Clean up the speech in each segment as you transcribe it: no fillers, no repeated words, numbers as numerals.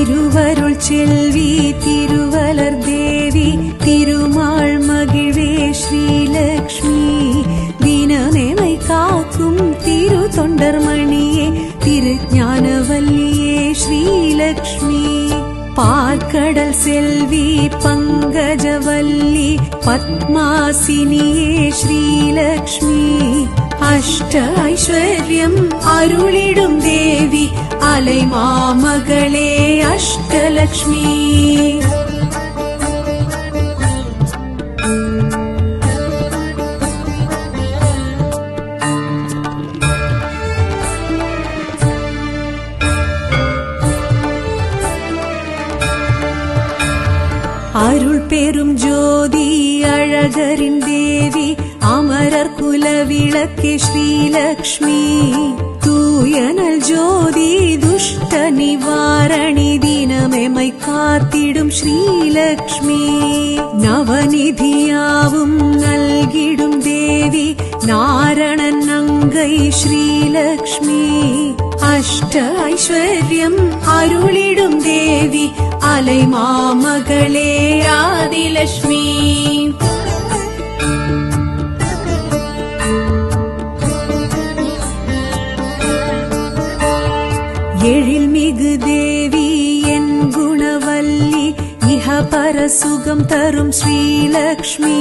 திருவருள் செல்வி திருவலர் தேவி திருமால் மகிழ்வே ஸ்ரீலக்ஷ்மி தினமெமை காக்கும் திரு தொண்டர்மணியே திருஞானவல்லியே ஸ்ரீலக்ஷ்மி பார்க்கடல் செல்வி பங்கஜவல்லி பத்மாசினியே ஸ்ரீலக்ஷ்மி அஷ்ட ஐஸ்வர்யம் அருளிடும் தேவி அலை மாமகளே அஷ்டலக்ஷ்மி அருள் பெரும் ஜோதி அழகரின் தேவி அமரர் குல விளக்கே ஸ்ரீலக்ஷ்மி தூயனல் ஜோதி துஷ்ட நிவாரணி தினமெமை காத்திடும் ஸ்ரீலக்ஷ்மி நவநிதியாவும் நல்கிடும் தேவி நாரணன் நங்கை ஸ்ரீலக்ஷ்மி அஷ்ட ஐஸ்வர்யம் அருளிடும் தேவி அலை மாமகளே ஆதிலக்ஷ்மி எழில்மிகு தேவி என் குணவல்லி இஹ பரசுகம் தரும் ஸ்ரீலக்ஷ்மி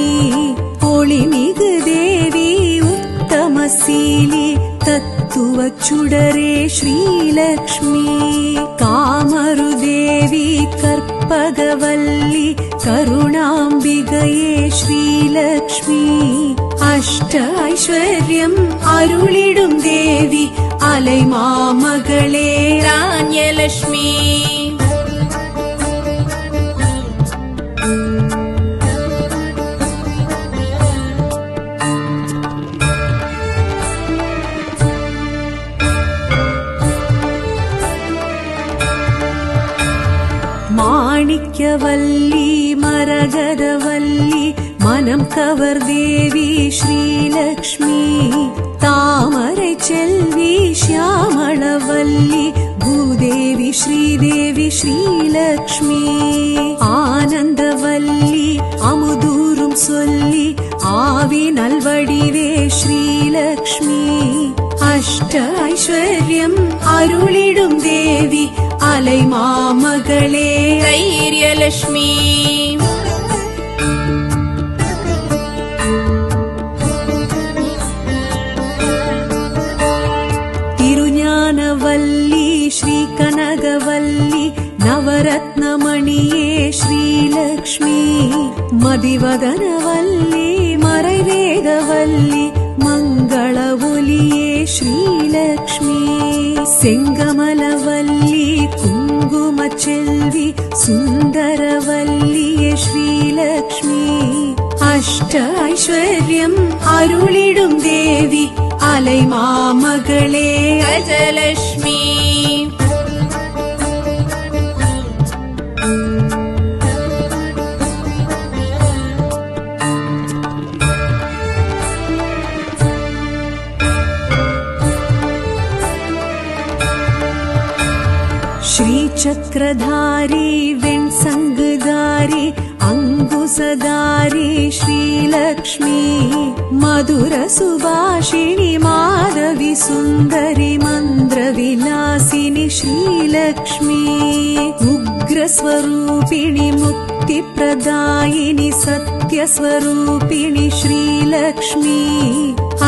ஒளிமிகு தேவி உத்தமசீலி தத்துவ சுடரே ஸ்ரீலக்ஷ்மி காமரு தேவி கற்பகவல்லி கருணாம்பிகையே ஸ்ரீலக்ஷ்மி அஷ்ட ஐஸ்வர்யம் அருளிடும் தேவி அலை மாமகளே ராண்யலக்ஷ்மி மாணிக்கவல்லி மரகதவல்லி மனம் கவர் தேவி ஸ்ரீலக்ஷ்மி தாமரை செல்வி ஷியாமளவல்லி பூதேவி ஸ்ரீதேவி ஸ்ரீலக்ஷ்மி ஆனந்தவல்லி அமுதூரும் சொல்லி ஆவி நல்வடிவே ஸ்ரீலக்ஷ்மி அஷ்ட ஐஸ்வர்யம் அருளிடும் தேவி அலை மாமகளே தைரியலக்ஷ்மி திருஞானவல்லி ஸ்ரீ கனகவல்லி நவரத்னமணியே ஸ்ரீலக்ஷ்மி மதிவதனவல்லி மறைவேகவல்லி மங்கள ஒலியே ஸ்ரீலக்ஷ்மி செங்கமலவல்லி குங்கும செல்வி சுந்தரவல்லியே ஸ்ரீலக்ஷ்மி அஷ்ட ஐஸ்வர்யம் அருளிடும் தேவி அலை மாமகளே அஜலக்ஷ்மி श्रीचक्रधारी वेण्सङ्गधारी अङ्कुशधारी श्रीलक्ष्मी मधुरसुभाषिणि माधवी सुन्दरी मन्द्रविलासिनि श्रीलक्ष्मी उग्रस्वरूपिणि मुक्तिप्रदायिनि सत्यस्वरूपिणि श्रीलक्ष्मी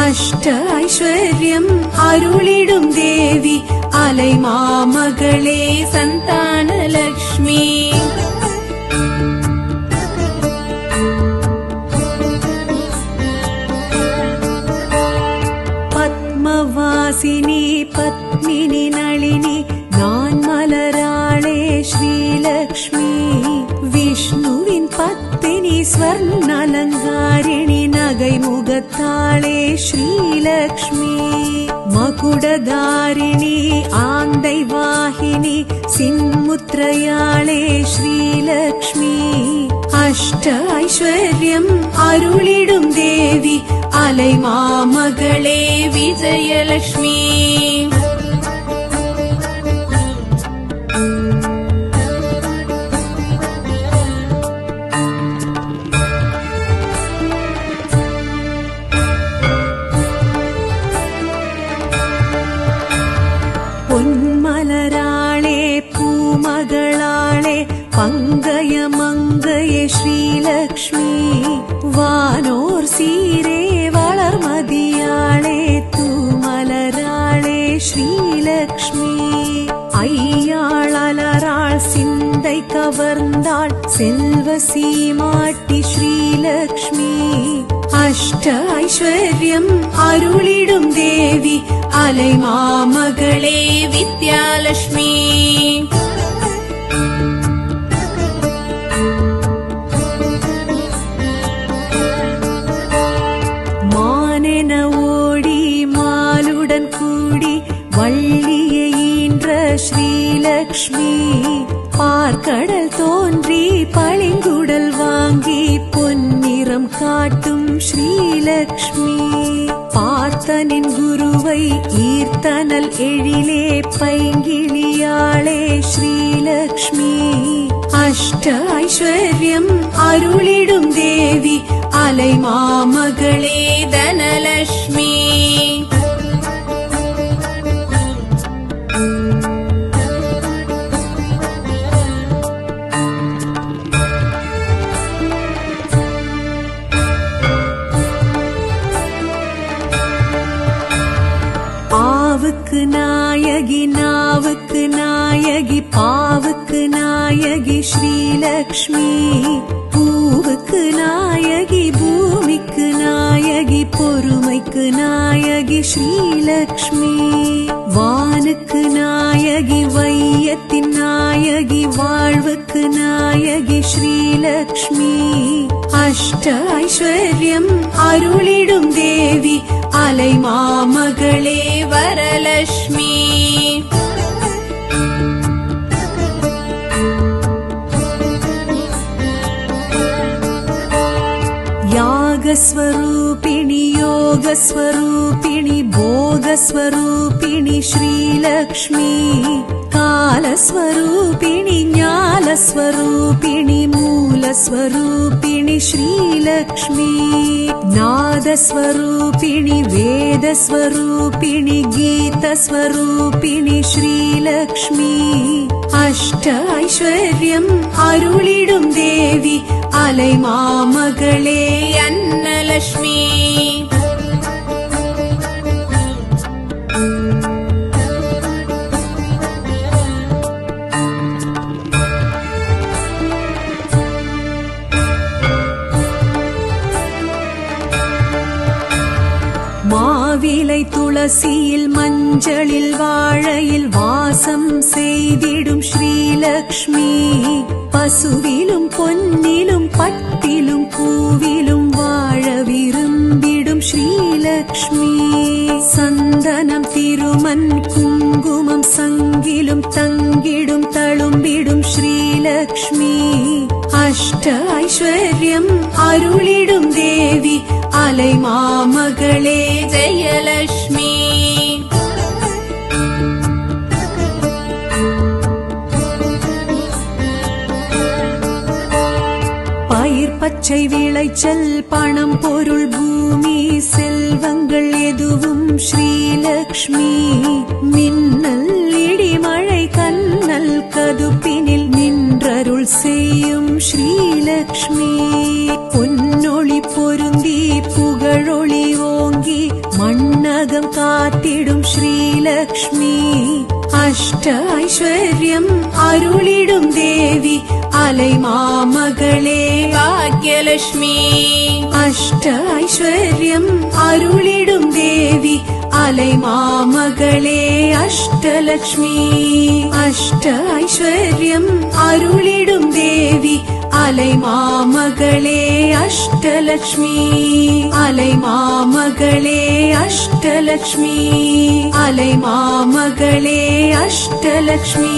अष्ट ऐश्वर्यम् अरुळिडुं देवी அலை மாமகளே சந்தானலக்ஷ்மி பத்மவாசினி பத்மினி நளினி நான் மலராளே ஸ்ரீலக்ஷ்மி விஷ்ணுவின் பத்தினி ஸ்வர்ணலங்காரிணி நகை முகத்தாளே ஸ்ரீலக்ஷ்மி மகுடதாரிணி ஆந்தை வாகினி சின்முத்ரயாளே ஸ்ரீலக்ஷ்மி அஷ்ட ஐஸ்வர்யம் அருளிடும் தேவி அலை மாமகளே விஜயலக்ஷ்மி மகளாளே பங்கய மங்கையே ஸ்ரீலக்ஷ்மி வானோர் சீரே வளர்மதியாளே தூமலராளே ஸ்ரீலக்ஷ்மி ஐயாள் அலராள் சிந்தை கவர்ந்தாள் செல்வ சீமாட்டி ஸ்ரீலக்ஷ்மி அஷ்ட ஐஸ்வர்யம் அருளிடும் தேவி அலை மாமகளே வித்யாலட்சுமி மானென ஓடி மாலுடன் கூடி வள்ளியை ஈன்ற ஸ்ரீலக்ஷ்மி பார்க்கடல் தோன்றி பளிங்குடல் வாங்கி பொன்னிறம் காட்டும் ஸ்ரீலக்ஷ்மி பார்த்தனின் குருவை ஈர்த்தனல் எழிலே பைங்கிளியாளே ஸ்ரீலக்ஷ்மி அஷ்ட ஐஸ்வர்யம் அருளிடும் தேவி அலை மாமகளே தனலட்சுமி ஆவுக்கு நாயகி நாவுக்கு நாயகி பாவுக்கு நாயகி ஸ்ரீலக்ஷ்மி பூவுக்கு நாயகி பூமிக்கு நாயகி பொறுமைக்கு நாயகி ஸ்ரீலக்ஷ்மி வானுக்கு நாயகி வையத்தின் நாயகி வாழ்வுக்கு நாயகி ஸ்ரீலக்ஷ்மி அஷ்ட ஐஸ்வர்யம் அருளிடும் தேவி அலை மாமகளே வரலட்சுமி யாகஸ்வரூபிணி யோகஸ்வரூபிணி போகஸ்வரூபிணி ஸ்ரீலக்ஷ்மி காலஸ்வரூபிணி ஞாலஸ்வரூபிணி மூலஸ்வரூபிணி ஸ்ரீலக்ஷ்மி நாதஸ்வரூபிணி வேதஸ்வரூபிணி கீதஸ்வரூபிணி ஸ்ரீலக்ஷ்மி அஷ்ட ஐஸ்வர்யம் அருளிடும் தேவி அலை மாமகளே அன்னலட்சுமி மாவிலை துளசியில் மஞ்சளில் வாழையில் வாசம் செய்திடும் ஸ்ரீலக்ஷ்மி பசுவிலும் பொன்னிலும் பட்டிலும் பூவிலும் வாழ விரும்பிடும் ஸ்ரீலக்ஷ்மி சந்தனம் திருமண் குங்குமம் சங்கிலும் தங்கிடும் தழும்பிடும் ஸ்ரீலக்ஷ்மி அஷ்ட ஐஸ்வர்யம் அருளிடும் தேவி அலை மாமகளே ஜெயலட்சுமி பயிர் பச்சை விளைச்சல் பணம் பொருள் பூமி செல்வங்கள் எதுவும் ஸ்ரீலக்ஷ்மி மின்னல் இடிமழை கண்ணல் கதுப்பினில் நின்றருள் செய்யும் ஸ்ரீலக்ஷ்மி பொன்னொளி பொருந்தி புகழொளி ஓங்கி மண்ணகம் காத்திடும் ஸ்ரீலக்ஷ்மி அஷ்ட ஐஸ்வர்யம் அருளிடும் தேவி அலை மாமகளே பாக்யலட்சுமி அஷ்ட ஐஸ்வர்யம் அருளிடும் தேவி அலை மாமகளே அஷ்டலட்சுமி அஷ்ட ஐஸ்வர்யம் அருளிடும் தேவி அலை மாமகளே அஷ்டலட்சுமி அலை மாமகளே அஷ்டலட்சுமி அலை மாமகளே அஷ்டலட்சுமி